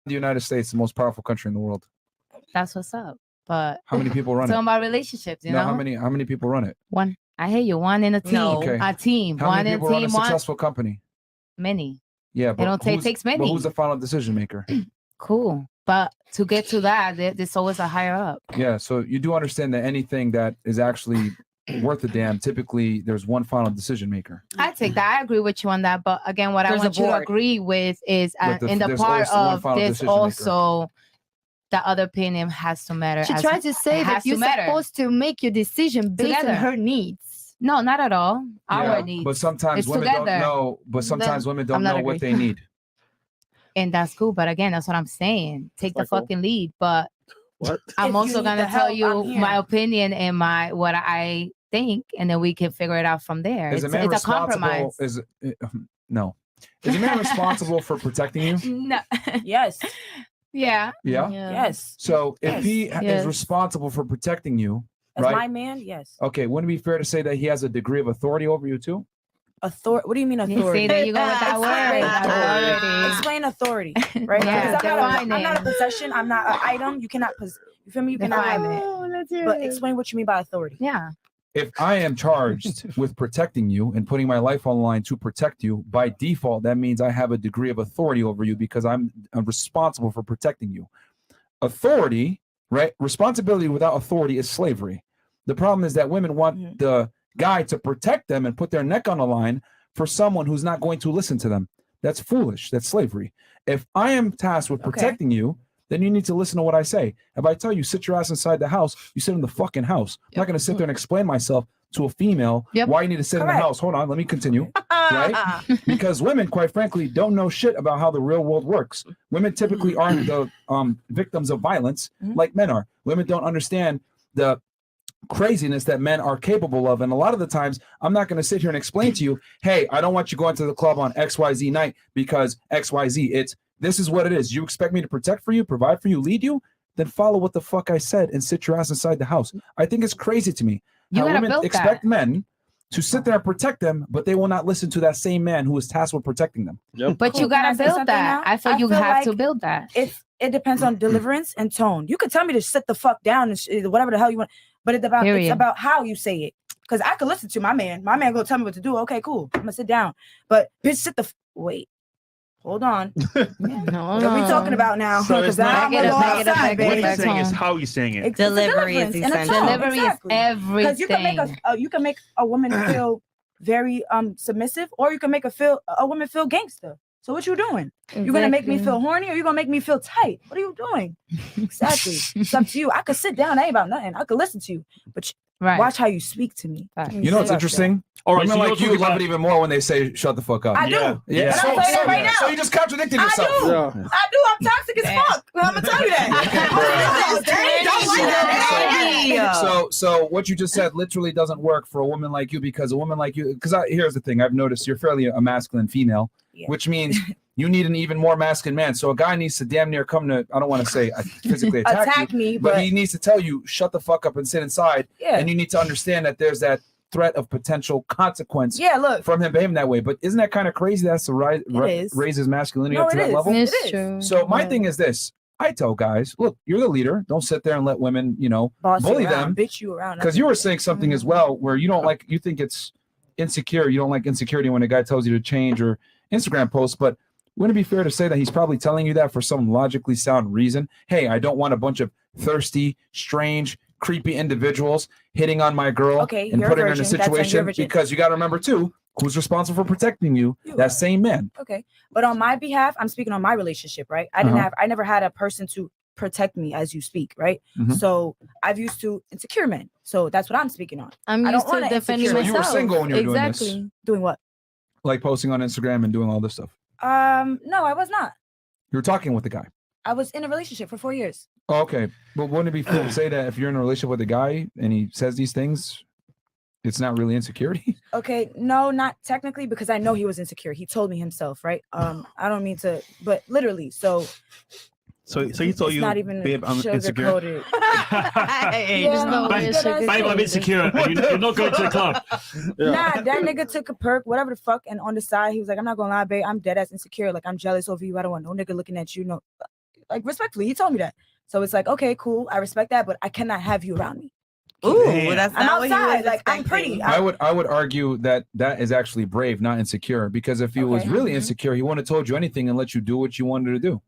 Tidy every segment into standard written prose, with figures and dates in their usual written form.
the United States, the most powerful country in the world. That's what's up. But how many people run talking it? about relationships, you know. How many people run it? One. I hear you. One in a team. No. Okay. A team. How one many in a people run team. a successful company? Many. Yeah, but it takes many. But who's the final decision maker? Cool. But to get to that, there's always a higher up. Yeah, so you do understand that anything that is actually worth a damn, typically there's one final decision maker. I take that. I agree with you on that. But again, what There's I want a you to board. agree with is in the there's part also one of final there's decision maker. also the other opinion has to matter. She tries to say that you're supposed to make your decision based on Together. her needs. No, not at all. Our Yeah, needs. but sometimes It's women together. don't know. But sometimes women don't I'm not know what agreeing. they need. And that's cool. But again, that's what I'm saying. Take the Michael? fucking lead. But What? I'm If also you need gonna the tell help, you I'm here. my opinion and what I think, and then we can figure it out from there. Is a It's man a responsible? compromise. No. Is a man responsible for protecting you? No. Yes. Yeah. Yeah. Yes. So if he is Yes. responsible for protecting you, As right? my man, yes. Okay, wouldn't it be fair to say that he has a degree of authority over you too? Authority. What do you mean See, authority? there you go with that word. Explain authority, right? Yeah, Because I'm not a define it. possession. I'm not an item. You cannot you feel me? You cannot Define have it. Oh, let's hear But it. explain what you mean by authority. Yeah. If I am charged with protecting you and putting my life on the line to protect you, by default, that means I have a degree of authority over you because I'm responsible for protecting you. Authority, right? Responsibility without authority is slavery. The problem is that women want the guy to protect them and put their neck on the line for someone who's not going to listen to them. That's foolish. That's slavery. If I am tasked with protecting you, then you need to listen to what I say. If I tell you, sit your ass inside the house, you sit in the fucking house. I'm not going to sit there and explain myself to a female why you need to sit in the house. Hold on, let me continue. Right? Because women, quite frankly, don't know shit about how the real world works. Women typically aren't the victims of violence like men are. Women don't understand the craziness that men are capable of. And a lot of the times, I'm not going to sit here and explain to you, hey, I don't want you going to the club on XYZ night because XYZ. This is what it is. You expect me to protect for you, provide for you, lead you? Then follow what the fuck I said and sit your ass inside the house. I think it's crazy to me. You how gotta women build expect that. men to sit there and protect them, but they will not listen to that same man who is tasked with protecting them. But you Cool. Can I gotta say build something that. now? I feel I you feel have to like build that. It depends on deliverance and tone. You could tell me to sit the fuck down and whatever the hell you want, but it's Period. about how you say it. Because I could listen to my man. My man gonna tell me what to do. Okay, cool. I'm gonna sit down. But bitch, wait. Hold on. What are we talking about now? So it's not- I'm gonna go outside, What baby. he's saying is how he's saying it. It's a Delivery is deliverance and a essential. tone. Delivery is Exactly. Because you can make a woman feel very submissive, or you can make a woman feel gangster. So what you doing? You're gonna make me feel horny, or you're gonna make me feel tight? What are you doing? Exactly. It's up to you. I could sit down, that ain't about nothing. I could listen to you, but watch how you speak to me. You know what's interesting? All right, Women so like you're you talking love about- it even more when they say "shut the fuck up." I do. Yeah. And I'll tell you that right now. So you just contradicted I yourself. do. I do. I'm toxic as fuck. I'm gonna tell you that. So what you just said literally doesn't work for a woman like you, because a woman like you, because here's the thing, I've noticed you're fairly a masculine female, which means you need an even more masculine man. So a guy needs to damn near come to, I don't want to say physically attack me, but he needs to tell you, shut the fuck up and sit inside. Yeah. And you need to understand that there's that threat of potential consequence look. from him behaving that way. But isn't that kind of crazy? That's to raise his masculinity up to that level. It's true. So my thing is this. I tell guys, look, you're the leader. Don't sit there and let women, Boss bully you around, them. bitch you around. Because you were saying something as well where you don't like, you think it's insecure. You don't like insecurity when a guy tells you to change or Instagram posts. But wouldn't it be fair to say that he's probably telling you that for some logically sound reason? Hey, I don't want a bunch of thirsty, strange, creepy individuals hitting on my girl and putting her in a situation, because you got to remember too, who's responsible for protecting you? That same man. Okay. But on my behalf, I'm speaking on my relationship, right? I never had a person to protect me as you speak, right? So I've used to insecure men. So that's what I'm speaking on. I'm I used don't to want defending So myself. you were single when you were doing this? Exactly. Doing what? Like posting on Instagram and doing all this stuff. No, I was not. You were talking with the guy. I was in a relationship for 4 years. Oh, okay. But wouldn't it be fair to say that if you're in a relationship with a guy and he says these things, it's not really insecurity? Okay, no, not technically, because I know he was insecure. He told me himself, right? I don't mean to, but literally. So he told you, not even babe, I'm insecure. sugar-coated. Hey, there's no way it's Babe, I'm insecure. And you're not going to the club. Nah, that nigga took a perk, whatever the fuck, and on the side, he was like, I'm not gonna lie, babe, I'm dead ass insecure. Like, I'm jealous over you. I don't want no nigga looking at you. No, like respectfully, he told me that. So it's like, okay, cool, I respect that, but I cannot have you around me. Ooh, that's I'm not what he outside, was like I'm expecting. pretty. I would argue that is actually brave, not insecure. Because if he was really insecure, he wouldn't have told you anything and let you do what you wanted to do.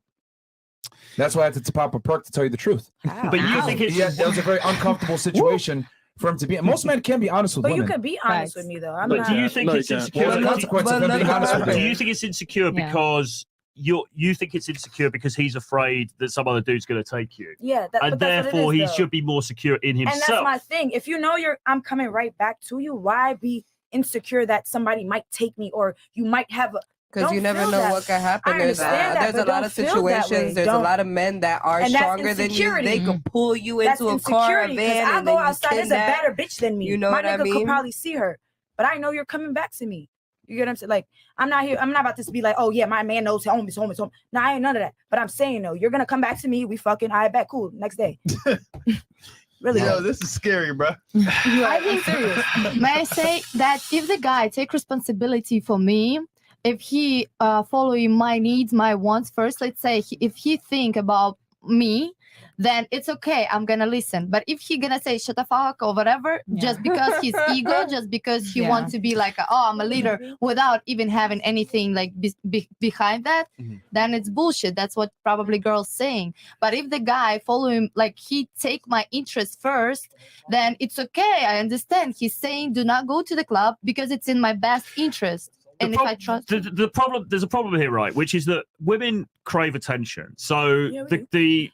That's why I had to pop a perk to tell you the truth. But you think it's that was a very uncomfortable situation for him to be in. Most men can be honest with But women. you can be honest with me though. I'm But not. do you think it's insecure? Well, the consequence of him being honest with Do you. you think it's insecure because you think it's insecure because he's afraid that some other dude's going to take you? Yeah, and therefore he should be more secure in himself. And that's my thing. If you know I'm coming right back to you, why be insecure that somebody might take me or you might have a because you never know what can happen. There's a lot of situations. There's a lot of men that are stronger than you. They could pull you into a car, a van, I and go then outside. There's a better bitch than me. You know what I mean? My nigga could probably see her, but I know you're coming back to me. You get what I'm saying? Like, I'm not here. I'm not about to be like, oh yeah, my man knows home is home is home. No, I ain't none of that. But I'm saying no, you're gonna come back to me. We fucking, I bet, cool. Next day. Really? Yo, this is scary, bro. I think serious. May I say that if the guy take responsibility for me, if he following my needs, my wants first, let's say if he think about me, then it's okay. I'm gonna listen. But if he gonna say shut the fuck or whatever, just because his ego, just because he wants to be like, I'm a leader, without even having anything like behind that, then it's bullshit. That's what probably girls saying. But if the guy following, like he take my interest first, then it's okay. I understand. He's saying do not go to the club because it's in my best interest. And if I trust the problem, there's a problem here, right? Which is that women crave attention. So the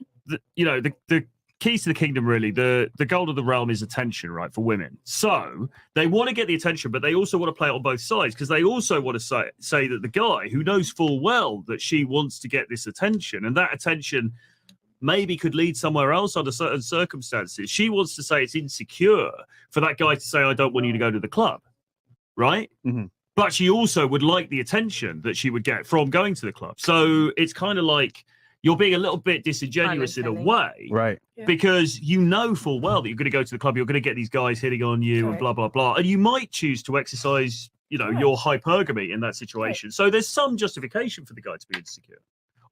keys to the kingdom, really, the goal of the realm is attention, right, for women. So they want to get the attention, but they also want to play it on both sides because they also want to say that the guy who knows full well that she wants to get this attention, and that attention maybe could lead somewhere else under certain circumstances. She wants to say it's insecure for that guy to say, I don't want you to go to the club, right? But she also would like the attention that she would get from going to the club. So it's kind of like you're being a little bit disingenuous in a way. Right. Because you know full well that you're going to go to the club, you're going to get these guys hitting on you and blah, blah, blah. And you might choose to exercise, your hypergamy in that situation. So there's some justification for the guy to be insecure.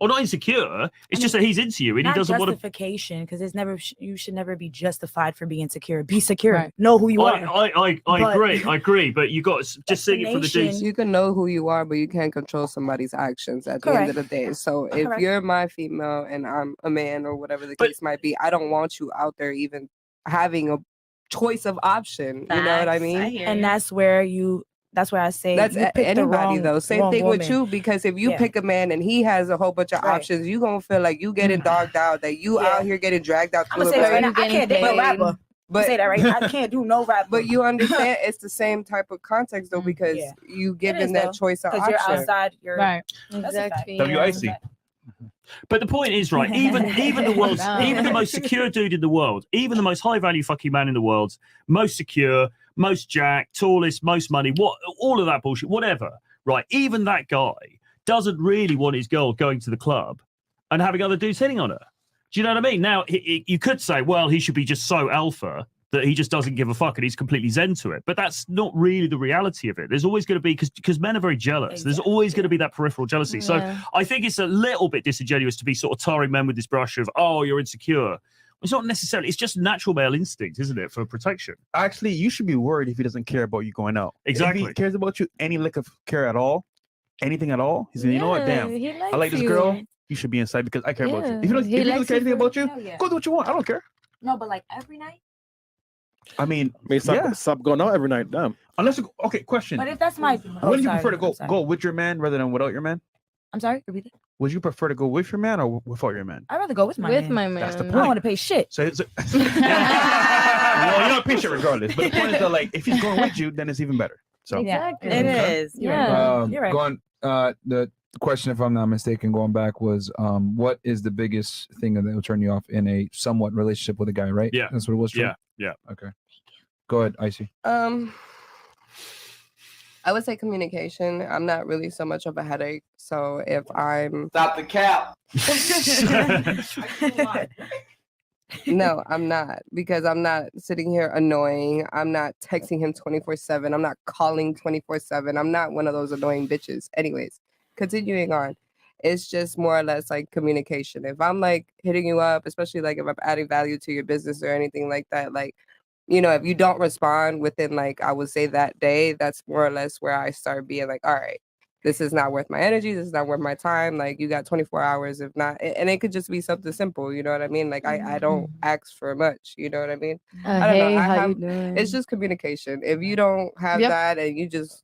Or not insecure, it's just that he's into you and he doesn't want to. Justification, because it's never, you should never be justified for being insecure. Be secure. Know who you are. I agree. But you got just seeing it from the dudes. You can know who you are, but you can't control somebody's actions at the end of the day. So if you're my female and I'm a man or whatever the case might be, I don't want you out there even having a choice of option. You know what I mean? And that's where I say that's anybody though. Same thing with you, because if you pick a man and he has a whole bunch of options, you gonna feel like you getting dogged out, that you out here getting dragged out. I'm gonna say right now, I can't date no rapper. But say that right now, I can't do no rapper. But you understand it's the same type of context though, because you given that choice of option. Because you're outside, you're right. Exactly. WIC. But the point is, right, even the most secure dude in the world, even the most high value fucking man in the world, most secure, most jacked, tallest, most money, all of that bullshit, whatever, right? Even that guy doesn't really want his girl going to the club and having other dudes hitting on her. Do you know what I mean? Now, you could say, well, he should be just so alpha that he just doesn't give a fuck and he's completely zen to it. But that's not really the reality of it. There's always going to be, because men are very jealous. There's always going to be that peripheral jealousy. So I think it's a little bit disingenuous to be sort of tarring men with this brush of, oh, you're insecure. It's not necessarily, it's just natural male instinct, isn't it, for protection? Actually, you should be worried if he doesn't care about you going out. Exactly. If he cares about you, any lick of care at all, anything at all, he's you know what, damn, I like this girl, you should be inside because I care about you. If he doesn't care anything about you, go do what you want. I don't care. No, but like every night? I mean, stop going out every night. Damn. Unless, okay, question. But if that's my... Would you prefer to go with your man rather than without your man? I'm sorry, repeat it. Would you prefer to go with your man or without your man? I'd rather go with my man. That's the point. I don't want to pay shit. So it's well, you don't pay shit regardless. But the point is that, like, if he's going with you, then it's even better. So exactly. It is. You're right. The question, if I'm not mistaken, going back was, what is the biggest thing that will turn you off in a somewhat relationship with a guy? Right? Yeah, that's what it was. Yeah. Okay. Go ahead, Icy. I would say communication. I'm not really so much of a headache. So if I'm... Stop the cap. No, I'm not. Because I'm not sitting here annoying. I'm not texting him 24/7. I'm not calling 24/7. I'm not one of those annoying bitches. Anyways, continuing on. It's just more or less like communication. If I'm like hitting you up, especially like if I'm adding value to your business or anything like that, like, you know, if you don't respond within like, I would say that day, that's more or less where I start being like, all right, this is not worth my energy. This is not worth my time. Like you got 24 hours. If not, and it could just be something simple. You know what I mean? Like I don't ask for much. You know what I mean? I don't know. How you doing? It's just communication. If you don't have that and you just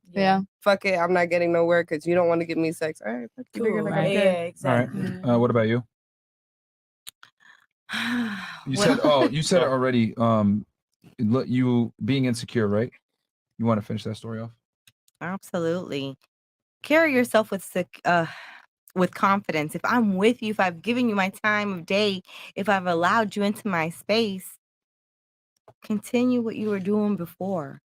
fuck it, I'm not getting nowhere because you don't want to give me sex. All right, fuck you. Cool, right? Yeah, exactly. All right. What about you? You said it already. You being insecure, right? You want to finish that story off? Absolutely. Carry yourself with confidence. If I'm with you, if I've given you my time of day, if I've allowed you into my space, continue what you were doing before.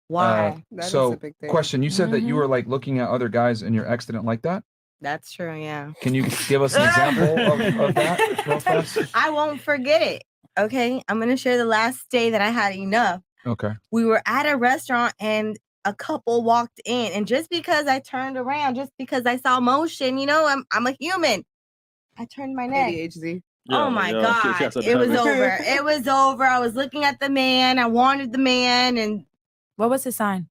Why? So, question: you said that you were like looking at other guys, and your ex didn't like that. That's true. Yeah. Can you give us an example of that real fast? I won't forget it. Okay, I'm gonna share the last day that I had enough. Okay. We were at a restaurant and a couple walked in, and just because I turned around, just because I saw motion, you know, I'm a human. I turned my neck. ADHD. Oh my God. It was over. It was over. I was looking at the man. I wanted the man. And what was his sign?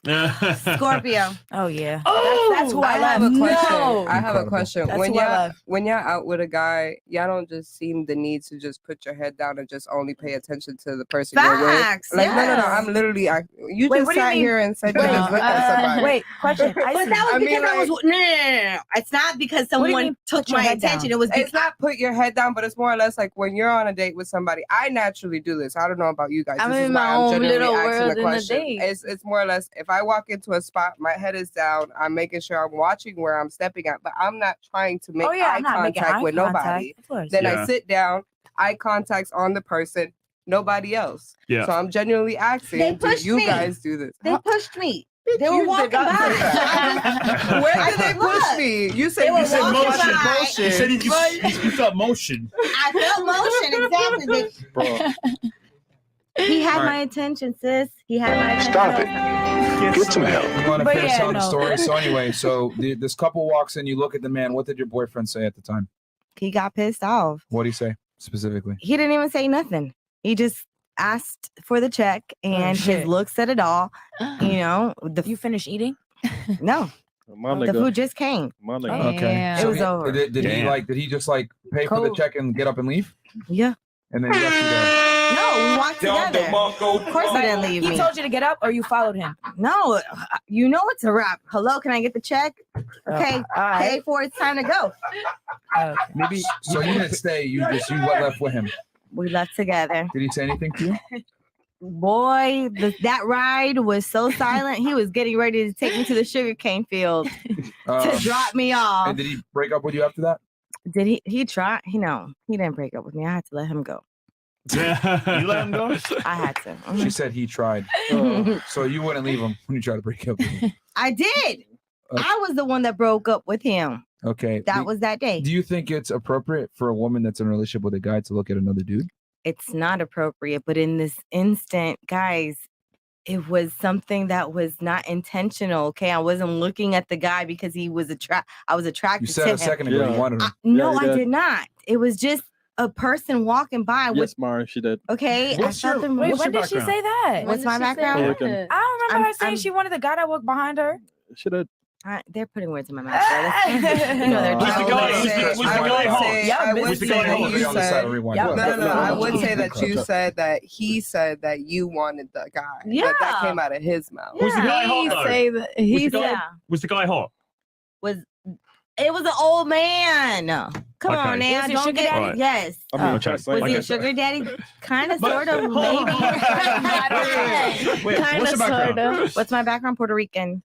Scorpio. Oh yeah. Oh, that's who I have love. a question. No. I have a question. That's When who I love. y'all out with a guy, y'all don't just seem the need to just put your head down and just only pay attention to the person you're with. Facts, Like no. yes. I'm literally. You Wait, just what do you sat mean? here and said you just looked at somebody. Wait, question. But that was because I was no. It's not because What do you someone mean, took put your my head down? attention. It was It's not put your head down, but it's more or less like when you're on a date with somebody. I naturally do this. I don't know about you guys. I'm This is in why my I'm own genuinely little asking world the in the question. date. It's more or less if I walk into a spot, my head is down. I'm making sure I'm watching where I'm stepping at, but I'm not trying to make eye I'm not making contact eye with contact, nobody. of course. Then I sit down, eye contact's on the person, nobody else. Yeah. So I'm genuinely asking, They do pushed you me. guys do this? They pushed me. They were You did walking not by. say that. Where did they push me? You said They were you said walking motion. by. Motion. You said you felt motion. I felt motion exactly. Bro. He had All right. my attention, sis. He had my attention. Stop it. Get some help. You want to But finish yeah, on the no. story? So anyway, this couple walks in. You look at the man. What did your boyfriend say at the time? He got pissed off. What did he say specifically? He didn't even say nothing. He just asked for the check, and his shit. look said it all. You know, You finished eating? no, My the nigga. food just came. My nigga. Okay. Yeah. So It was over. Did he Damn. did he just like pay for the Cool. check and get up and leave? Yeah. And then he left you there. No, we walked together. Of course he didn't leave He me. told you to get up, or you followed him? No, you know it's a wrap. Hello, can I get the check? Okay, all right. pay for it. It's time to go. Okay. Maybe So you didn't stay. You left with him. We left together. Did he say anything to you? Boy, that ride was so silent. He was getting ready to take me to the sugarcane field to drop me off. And did he break up with you after that? Did he? He tried. He didn't break up with me. I had to let him go. you let him go. I had to. She said he tried. So you wouldn't leave him when you tried to break up with him. I did. Okay. I was the one that broke up with him. Okay. That was that day. Do you think it's appropriate for a woman that's in a relationship with a guy to look at another dude? It's not appropriate, but in this instant, guys, it was something that was not intentional. Okay, I wasn't looking at the guy because he was I was attracted You said to a him. second ago you wanted him. No, you I did. did not. It was just a person walking by with. Yes, Myron, she did. Okay, What's I your- thought them. Wait, What's when your did she background? say that? What's my background? that? I don't remember I'm- her saying she wanted the guy that walked behind her. She did. They're putting words in my mouth. Bro. You know they're Was the doing guy- it. was the guy hot? I would Was the say guy that hot? you On the side said. of rewind. Yeah. No. I would say that Okay. you said that he said that you wanted the guy. Yeah. But that came out of his mouth. Was the guy hot though? say that Was he the guy- Yeah. Was the guy hot? It was an old man. Come Okay. on now. Was he Don't sugar get daddy? yes. I mean, Oh. I'm trying to say. Was he a like, sugar daddy? Kind of, But- sort of, hold on. maybe. Wait, Kinda, what's your background? sorta. What's my background? Puerto Rican.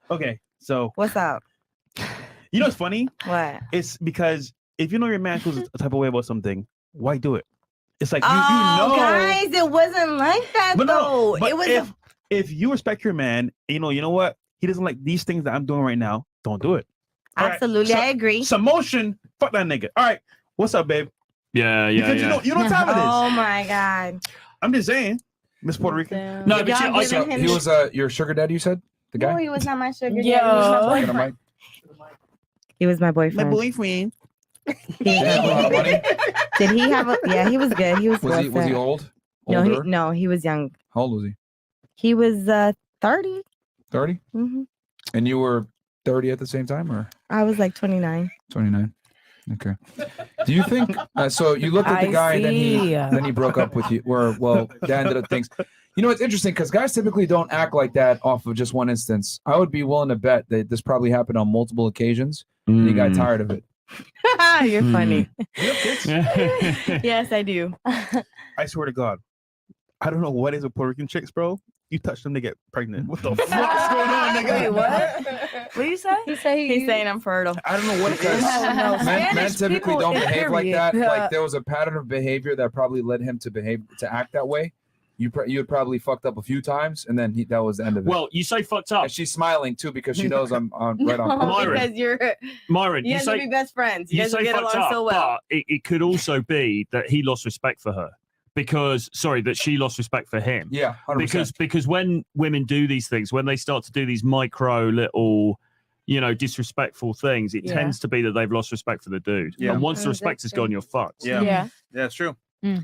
Okay, so What's up? you know what's funny? What? It's because if you know your man feels a type of way about something, why do it? It's like Oh, you know. guys, it wasn't like that But though. no, but It was. if you respect your man, you know what? He doesn't like these things that I'm doing right now. Don't do it. All right, Absolutely, so- I agree. Some motion. Fuck that nigga. All right. What's up, babe? Yeah. Because you know what time it is. Oh my God. I'm just saying, Miss Puerto Rican. No, Did but y'all I give saw- him- He was your sugar daddy, you said? The No, guy? he was not my sugar daddy. Yo. He was my Get a boyfriend. mic. He was my boyfriend. My boyfriend. He had a lot of money. Did he have a? Yeah, he was good. He was. Was he old? No, he was young. How old was he? He was 30. 30. Mm-hmm. And you were 30 at the same time, or? I was like 29. 29. Okay. Do you think? So you looked at the guy, and then he broke up with you, or well, that ended up things. You know, it's interesting because guys typically don't act like that off of just one instance. I would be willing to bet that this probably happened on multiple occasions, and he got tired of it. You're funny. You have kids? Yes, I do. I swear to God, I don't know what is with Puerto Rican chicks, bro. You touch them, they get pregnant. What the fuck's going on, nigga? Wait, what? What you say? He's saying I'm fertile. I don't know what it Because is. men typically don't behave like that. Yeah. Like there was a pattern of behavior that probably led him to act that way. You had probably fucked up a few times, and then that was the end of it. Well, you say fucked up. And she's smiling too because she knows I'm right on. Myron. Because you're Myron, you guys will be best friends. You guys will say get fucked along up, so well. but it could also be that he lost respect for her that she lost respect for him. Yeah, 100%. Because when women do these things, when they start to do these micro little, disrespectful things, it tends to be that they've lost respect for the dude. Yeah. And once the respect is gone, you're fucked. Yeah, that's true.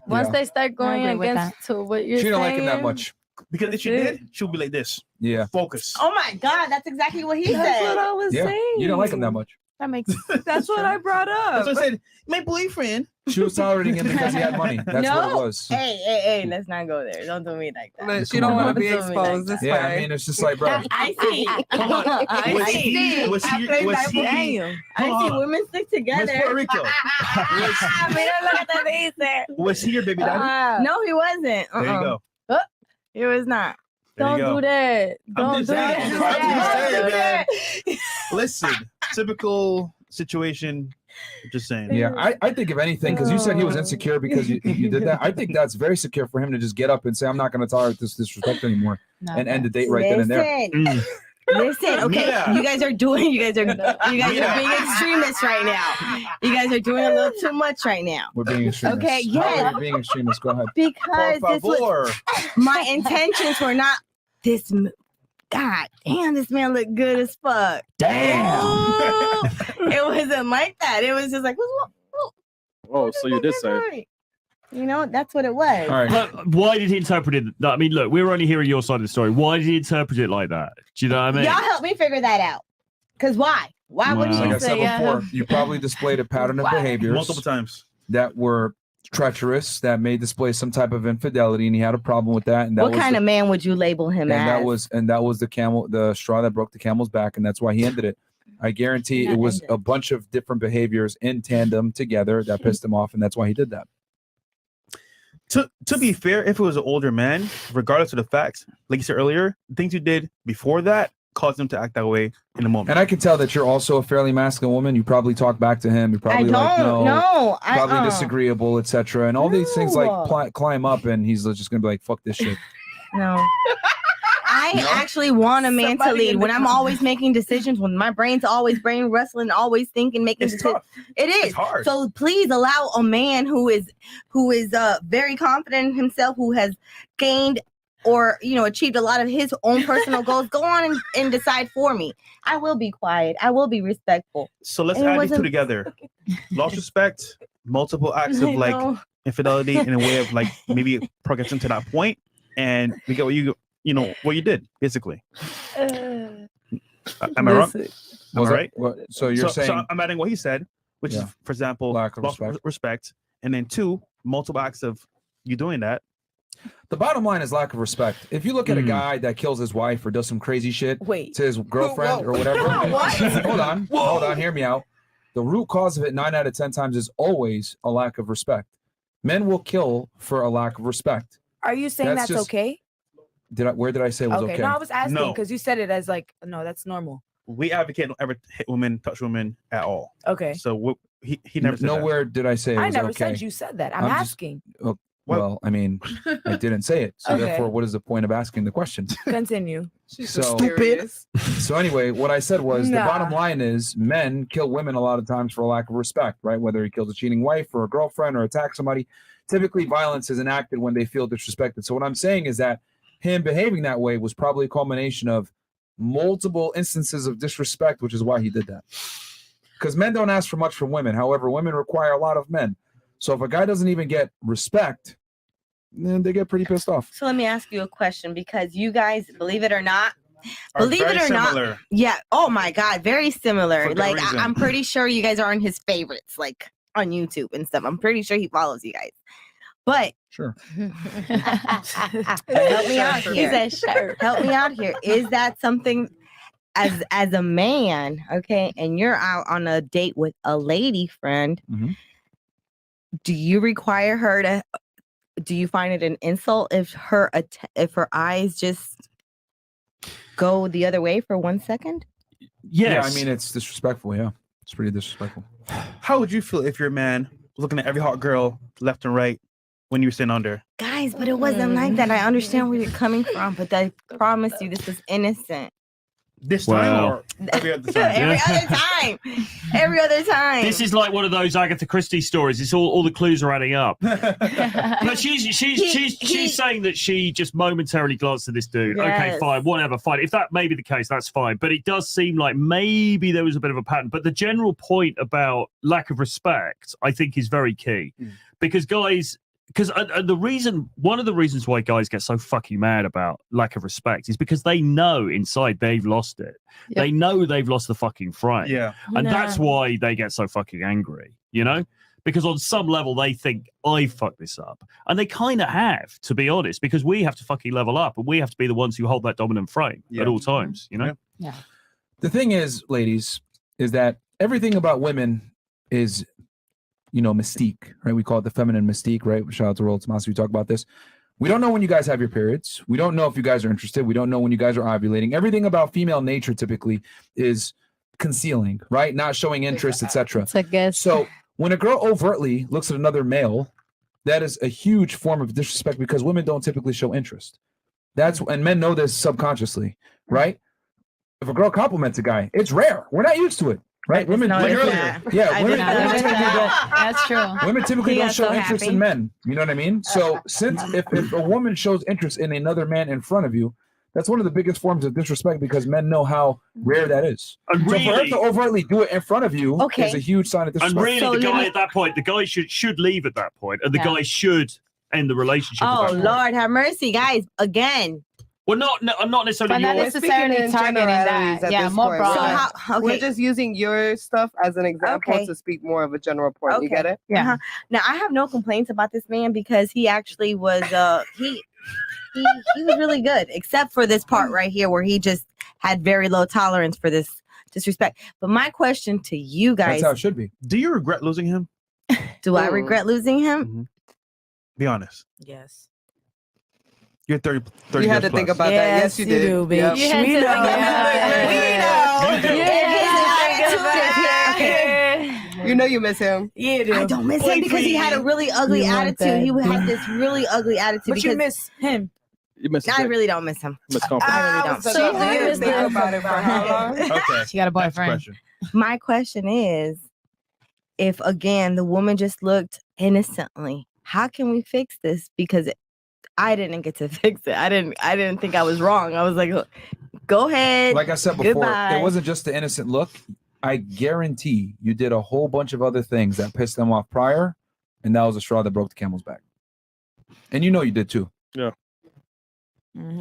Once they start going against to what you're She saying, don't like him that much. Because if she did, she'll be like this. Yeah. Focus. Oh my God, that's exactly what he said. That's what I was saying. You don't like him that much. that makes That's what I brought up. That's what I said. My boyfriend. She was tolerating him because he had money. That's what it was. Hey, let's not go there. Don't do me like that. But she don't want to be exposed. It's Yeah, fine. I mean, it's just like, bro. I see. Was he? I see women stick together. Was Puerto Rico? Was he your baby daddy? No, he wasn't. There you go. He was not. There you don't go. do that. Don't do just saying, I'm just that. saying, man. Listen, typical situation. Just saying. Yeah, I think if anything, because you said he was insecure because you did that. I think that's very secure for him to just get up and say, I'm not going to tolerate this disrespect anymore and end the date right then and there. Listen, okay, Mira. you guys are being extremists right now. You guys are doing a little too much right now. We're being extremists. Okay, How yes. are we being extremists? Go ahead. Because Por this was, favor. my intentions were not this. God damn, this man looked good as fuck. Damn. It wasn't like that. It was just like, Oh, so you did say it. you know, that's what it was. All right. But why did he interpret it? I mean, look, we're only hearing your side of the story. Why did he interpret it like that? Do you know what I mean? Y'all help me figure that out. Cause why? Why would Wow. Like you I said say before, you probably displayed a pattern of behaviors Multiple times. that were treacherous, that may display some type of infidelity, and he had a problem with that. And that what was kind the, of man would you label him and as? that was the straw that broke the camel's back, and that's why he ended it. I guarantee it was a bunch of different behaviors in tandem together that pissed him off, and that's why he did that. To be fair, if it was an older man, regardless of the facts, like you said earlier, things you did before that caused him to act that way in the moment. And I can tell that you're also a fairly masculine woman. You probably talk back to him. You probably probably disagreeable, etc. And all these things like climb up, and he's just gonna be like, "Fuck this shit." No. I actually want a man to lead when I'm always making decisions, when my brain's always brain wrestling, always thinking, making decisions. It is. It's hard. So please allow a man who is very confident in himself, who has gained or achieved a lot of his own personal goals, go on and decide for me. I will be quiet. I will be respectful. So let's add these two together. Lost respect, multiple acts of like infidelity in a way of like maybe progressing to that point, and we get what what you did basically. Am I wrong? All right. So you're saying? So I'm adding what he said, which is, for example, lack of lost respect, and then 2, multiple acts of you doing that. The bottom line is lack of respect. If you look at a guy that kills his wife or does some crazy shit to his girlfriend or whatever, hold on, hear me out. The root cause of it 9 out of 10 times is always a lack of respect. Men will kill for a lack of respect. Are you saying that's okay? Where did I say it was okay? No, I was asking because you said it as like, no, that's normal. We advocate don't ever hit women, touch women at all. Okay. So he never said nowhere did I say it was okay. I never said you said that. I'm asking. Well, I mean, I didn't say it. So therefore, what is the point of asking the question? Continue. So stupid. So anyway, what I said was the bottom line is men kill women a lot of times for a lack of respect, right? Whether he kills a cheating wife or a girlfriend or attacks somebody, typically violence is enacted when they feel disrespected. So what I'm saying is that him behaving that way was probably a culmination of multiple instances of disrespect, which is why he did that. because men don't ask for much from women. However, women require a lot of men. So if a guy doesn't even get respect, then they get pretty pissed off. So let me ask you a question, because you guys, believe it or not, Are very similar. yeah. Oh my God, very similar. For good Like reason. I'm pretty sure you guys are on his favorites, like on YouTube and stuff. I'm pretty sure he follows you guys. But Sure. help me out here. He said, sure. Help me out here. Is that something as a man, okay, and you're out on a date with a lady friend, Mhm. do you require her to? Do you find it an insult if her eyes just go the other way for 1 second? Yes. Yeah, I mean, it's disrespectful. Yeah, it's pretty disrespectful. How would you feel if your man was looking at every hot girl left and right when you were sitting under? Guys, but it wasn't like that. I understand where you're coming from, but I promise you this was innocent. This time Well. or every other time? Every other time. Every other time. This is like one of those Agatha Christie stories. It's all the clues are adding up. But she's saying that she just momentarily glanced at this dude. Okay, Yes. fine, whatever, fine. If that may be the case, that's fine. But it does seem like maybe there was a bit of a pattern. But the general point about lack of respect, I think, is very key. Because guys, one of the reasons why guys get so fucking mad about lack of respect is because they know inside they've lost it. Yep. They know they've lost the fucking frame. Yeah. And that's why they get so fucking angry, you know? Because on some level they think I fucked this up. And they kind of have, to be honest, because we have to fucking level up and we have to be the ones who hold that dominant frame Yeah. at all times, you know? Yeah. The thing is, ladies, is that everything about women is, mystique, right? We call it the feminine mystique, right? Shout out to Roll Tomas. We talk about this. We don't know when you guys have your periods. We don't know if you guys are interested. We don't know when you guys are ovulating. Everything about female nature typically is concealing, right? Not showing interest, etc. It's a guess. So when a girl overtly looks at another male, that is a huge form of disrespect because women don't typically show interest. And men know this subconsciously, right? If a girl compliments a guy, it's rare. We're not used to it, right? Women, noticed women that. yeah, I women, did not women notice typically that. don't. That's true. Women typically He don't got show so interest happy. in men. You know what I mean? So since if a woman shows interest in another man in front of you, that's one of the biggest forms of disrespect because men know how rare that is. And So for her really, to overtly do it in front of you Okay. is a huge sign of and disrespect. really So the guy let me- at that point, the guy should leave at that point, and the Yeah. guy should end the relationship Oh at that point. Lord, have mercy, guys! Again. Well, not necessarily But not your... necessarily speaking in targeting generalities that. at Yeah, this more point. broad. So Right. how? Okay. We're just using your stuff as an example Okay. to speak more of a general point. You Okay. get it? Yeah. Uh-huh. Now I have no complaints about this man because he actually was he was really good, except for this part right here where he just had very low tolerance for this disrespect. But my question to you That's guys: how it should be. Do you regret losing him? do I Ooh. regret losing him? Mhm. Be honest. Yes. You're 30 You years had to think plus. about that. Yes, you did. do, bitch. Yep. You had We to know. think about it. We know. You do. You know you miss him. Yeah, dude. I don't miss him because he had a really ugly You want attitude. He that. had this really ugly attitude. But you because miss him. You missed I really don't miss him. miss comfort. I really don't. So So you you had had to to think think about it for how long? Okay. She got a Next boyfriend. question. My question is, if again the woman just looked innocently, how can we fix this? Because I didn't get to fix it. I didn't think I was wrong. I was like, go ahead. Like I said before, Goodbye. it wasn't just the innocent look. I guarantee you did a whole bunch of other things that pissed them off prior, and that was the straw that broke the camel's back. And you know you did too. Yeah.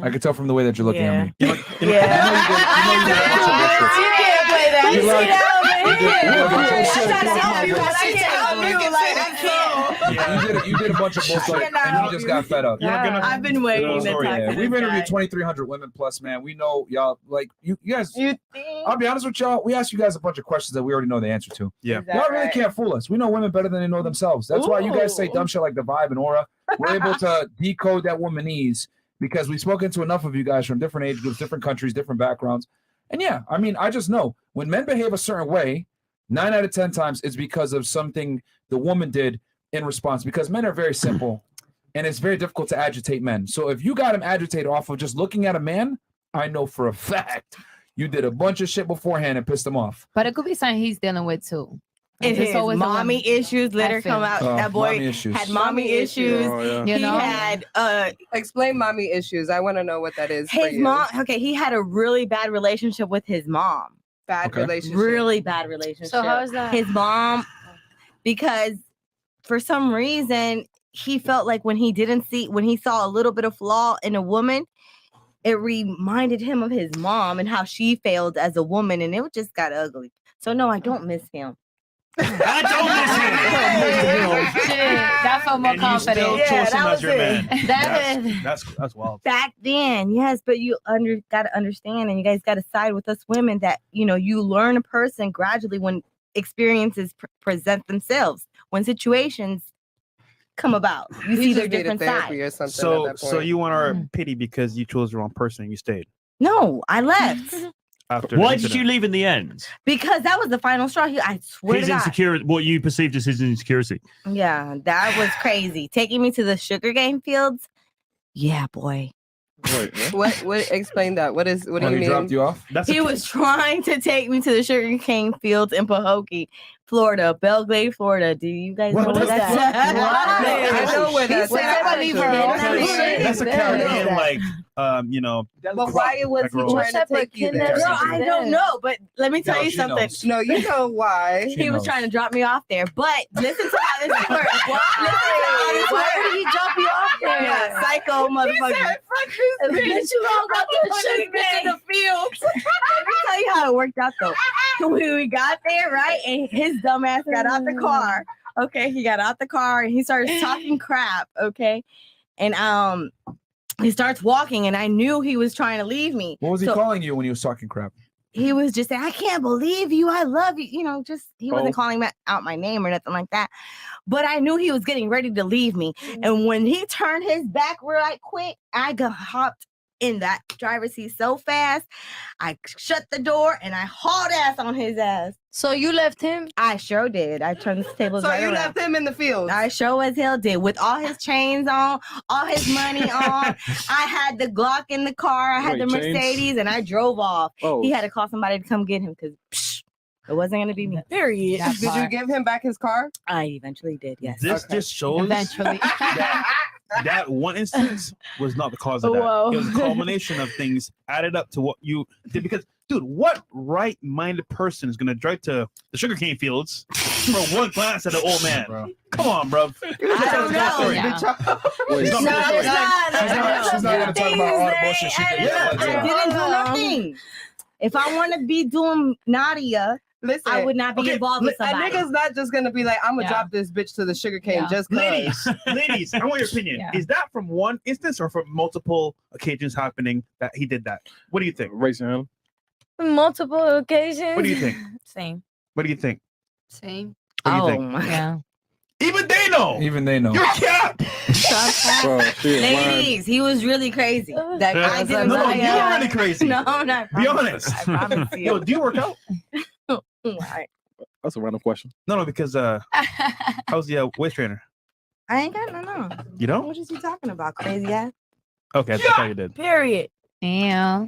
I could tell from the way that you're looking at me. You know, Yeah. You did a bunch of bullshit. You can't play that. You like- you did a bunch of I'm bullshit. trying to help you. I can't help you. Like, I can't. You did a bunch of bullshit, and you just got fed up. You're not gonna- I've been waiting to talk Yeah, to we've this interviewed guy. 2,300 women plus, man. We know y'all like you guys. You think? I'll be honest with y'all. We asked you guys a bunch of questions that we already know the answer to. Yeah. Is that Y'all really right? can't fool us. We know women better than they know themselves. That's why you guys say Ooh. dumb shit like the vibe and aura. We're able to decode that womanese because we've spoken to enough of you guys from different age groups, different countries, different backgrounds. And yeah, I mean, I just know when men behave a certain way, 9 out of 10 times it's because of something the woman did in response, because men are very simple and it's very difficult to agitate men. So if you got him agitated off of just looking at a man, I know for a fact you did a bunch of shit beforehand and pissed him off. But it could be something he's dealing with too. It It's is always the mommy women. issues. Let I her feel come out. it. That boy Mommy issues. had mommy issues. Oh, yeah. You He know? had Explain mommy issues. I want to know what that is. for his you. mom. Okay, he had a really bad relationship with his mom. Bad relationship. Really bad relationship. So how is that? His mom, because for some reason he felt like when he saw a little bit of flaw in a woman, it reminded him of his mom and how she failed as a woman, and it just got ugly. So no, I don't miss him. I don't miss him. Shit, that felt more And you still confident. chose him as your man. That's wild. Back then, yes, but you got to understand, and you guys got to side with us women that you learn a person gradually when experiences present themselves, when situations come about. You see their different sides. Or something So you want our pity because you chose the wrong person and you stayed. No, I left. After Why did you leave in the end? Because that was the final straw. I swear His to God. insecurity, what you perceived as his insecurity. Yeah, that was crazy. Taking me to the sugarcane fields. Yeah, boy. Wait, What? Explain that. What do you mean? Dropped you off? He was trying to take me to the sugarcane fields in Pahokee, Florida, Belgrade, Florida. Do you guys know where that's at? I know where that's at. That's a Caribbean, like, But why was he trying to take you there? Girl, I don't know, but let me tell you something. No, you know why. He was trying to drop me off there, but listen to how this works. Why did he drop you off there? Yeah, psycho motherfucker. Bitch, you all got the shit in the fields. Let me tell you how it worked out though. When we got there, right, and his dumb ass got out the car. Okay, he got out the car and he started talking crap. Okay, and he starts walking, and I knew he was trying to leave me. What was he calling you when he was talking crap? He was just saying, "I can't believe you. I love you." He wasn't calling out my name or nothing like that. But I knew he was getting ready to leave me. And when he turned his back right quick, I hopped in that driver's seat so fast. I shut the door and I hauled ass on his ass. So you left him? I sure did. I turned the tables right around. Left him in the field. I sure as hell did. With all his chains on, all his money on. I had the Glock in the car. I had the Mercedes, and I drove off. Oh. He had to call somebody to come get him because it wasn't going to be me. Period. Did you give him back his car? I eventually did, yes. This just shows Eventually. that one instance was not the cause of that. Whoa. It was a culmination of things added up to what you did. Because, dude, what right-minded person is going to drive to the sugarcane fields for one glance at an old man? Bro. Come on, bro. I don't know. Yeah. Wait, No, she's it's not. not going to talk about all the bullshit she did. I didn't do nothing. If I want to be doing Nadia, Listen, I would not be involved with a somebody. nigga's not just gonna be like, I'm gonna Yeah. drop this bitch to the sugarcane Yeah. just cause. Ladies, I want your opinion. Yeah. Is that from one instance or from multiple occasions happening that he did that? What do you think? Raise your hand. Multiple occasions. What do you think? Same. What do you think? Same. What do you Oh think? my Yeah. Even they know. Even they know. You're cap. Bro, shit, Ladies, he was really crazy. That I didn't No, know. you're really crazy. No, I'm not. Be honest. I promise you. Yo, do you work out? I That's a random question. No, because how's the waist trainer? ain't got no. You don't? What is he talking about? Crazy ass. Okay, I thought you did. Period. Damn.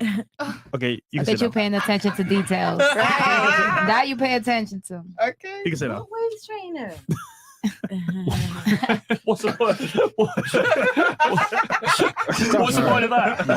Okay, you I can bet sit you're down. paying attention to details. That you pay attention to. Okay. You can sit down. What waist trainer? What's the point? What's the point of that?